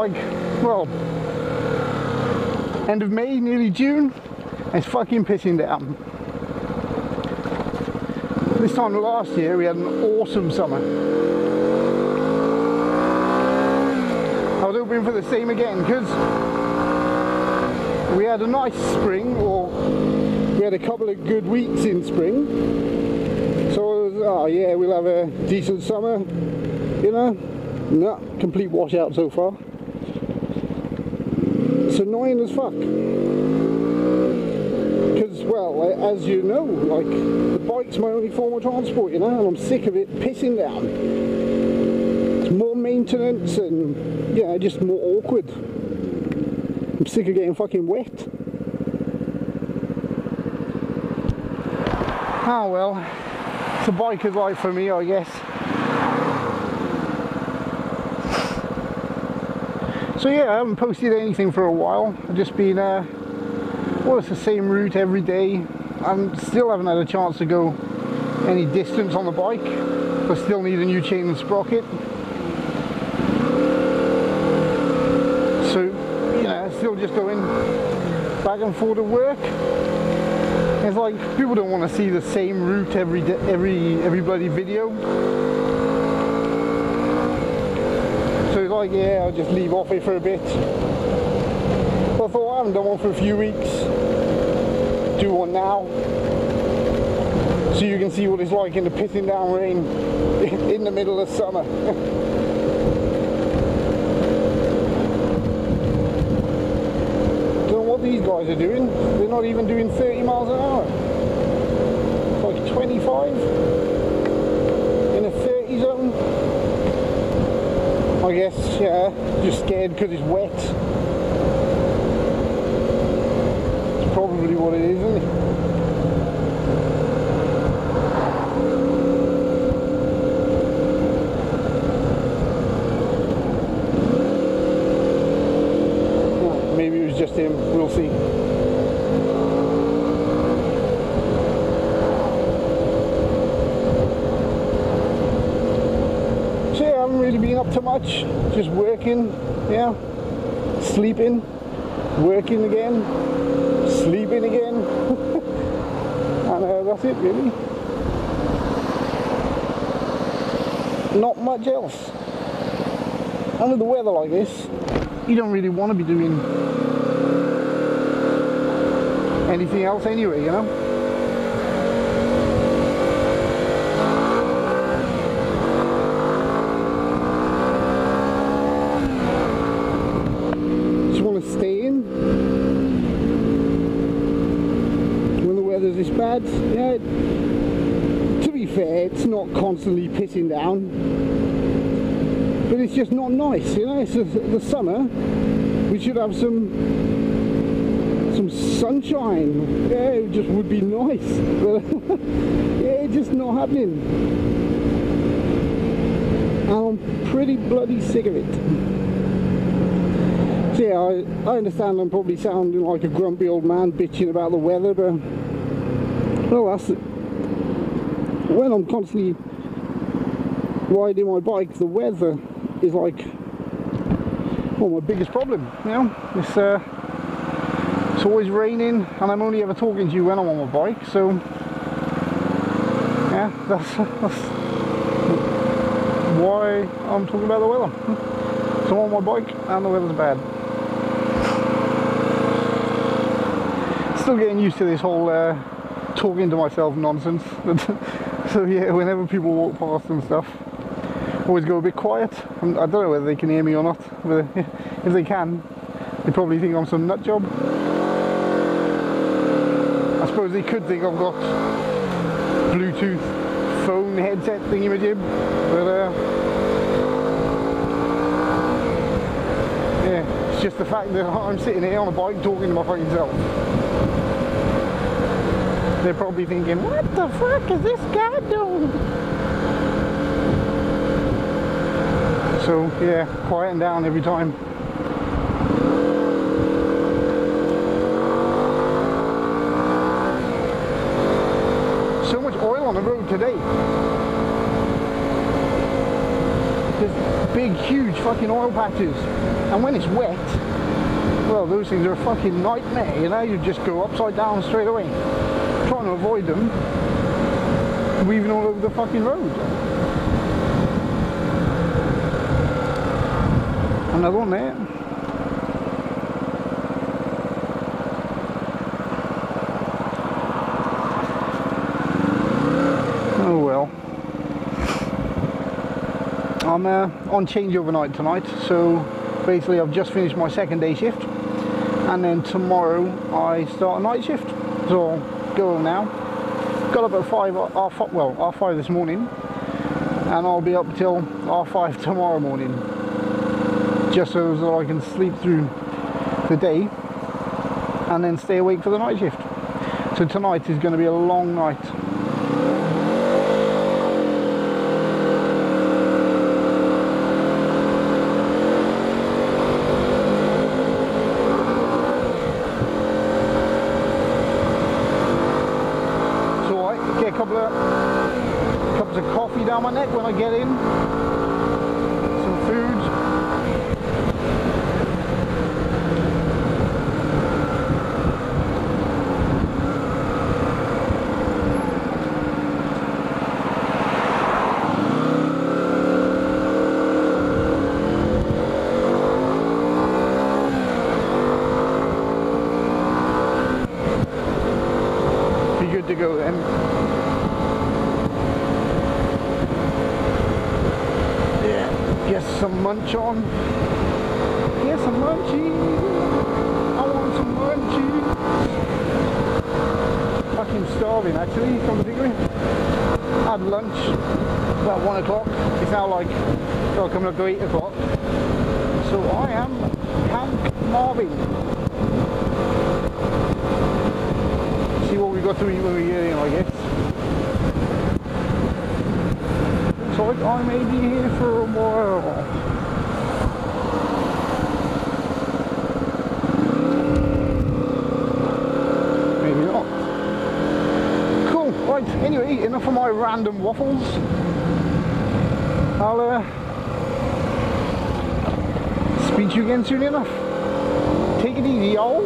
like, well, end of May, nearly June, and it's fucking pissing down. This time last year we had an awesome summer. I was hoping for the same again, because we had a nice spring, or we had a couple of good weeks in spring. So I was, oh yeah, we'll have a decent summer, you know. No, complete washout so far. It's annoying as fuck. Because, well, as you know, like, the bike's my only form of transport, you know, and I'm sick of it pissing down. It's more maintenance and, yeah, just more awkward. I'm sick of getting fucking wet. Ah, well, it's a biker's life for me, I guess. So yeah, I haven't posted anything for a while. I've just been, well, it's the same route every day. I still haven't had a chance to go any distance on the bike. I still need a new chain and sprocket. So, you know, still just going back and forth to work. It's like, people don't want to see the same route every bloody video. So it's like, yeah, I'll just leave off it for a bit. But I thought, I haven't done one for a few weeks. Do one now. So you can see what it's like in the pissing down rain in the middle of summer. Don't know what these guys are doing. They're not even doing 30 miles an hour. Like 25 in a 30 zone. I guess, yeah, just scared because it's wet. It's probably what it is, isn't it? Oh, maybe it was just him, we'll see. Really been up to much, just working, yeah, sleeping, working again, sleeping again, and that's it really. Not much else. And with the weather like this, you don't really want to be doing anything else anyway, you know. Stay in when the weather's this bad. Yeah, to be fair, it's not constantly pissing down, but it's just not nice, you know. It's the summer. We should have some sunshine. Yeah, it just would be nice, but yeah, it's just not happening, and I'm pretty bloody sick of it. So yeah, I understand I'm probably sounding like a grumpy old man bitching about the weather, but well, that's it. When I'm constantly riding my bike, the weather is like, well, my biggest problem, you know. It's always raining, and I'm only ever talking to you when I'm on my bike, so yeah, that's why I'm talking about the weather. So I'm on my bike and the weather's bad. Still getting used to this whole talking to myself nonsense. So yeah, whenever people walk past and stuff, always go a bit quiet. I don't know whether they can hear me or not, but if they can, they probably think I'm some nut job. I suppose they could think I've got Bluetooth phone headset thingy-majib, but yeah, it's just the fact that I'm sitting here on a bike talking to my fucking self. They're probably thinking, what the fuck is this guy doing? So yeah, quieting down every time. So much oil on the road today. Just big, huge fucking oil patches. And when it's wet, well, those things are a fucking nightmare, you know? You just go upside down straight away. Trying to avoid them, weaving all over the fucking road. Another one there. Oh well. I'm on change overnight tonight, so basically I've just finished my second day shift, and then tomorrow I start a night shift. So I'll go home now. Got up at half five this morning, and I'll be up till 5:30 tomorrow morning, just so that I can sleep through the day and then stay awake for the night shift. So tonight is going to be a long night. Get a couple of cups of coffee down my neck when I get in, some food. Be good to go then. Get some munch on. Get some munchies. I want some munchies. Fucking starving actually, come to think of it. Had lunch about 1 o'clock. It's now like, well, coming up to 8 o'clock. So I am Hank Marvin. See what we got to eat when we get in, I guess. So I may be here for a while. Maybe not. Cool, right, anyway, enough of my random waffles. I'll speak to you again soon enough. Take it easy, y'all.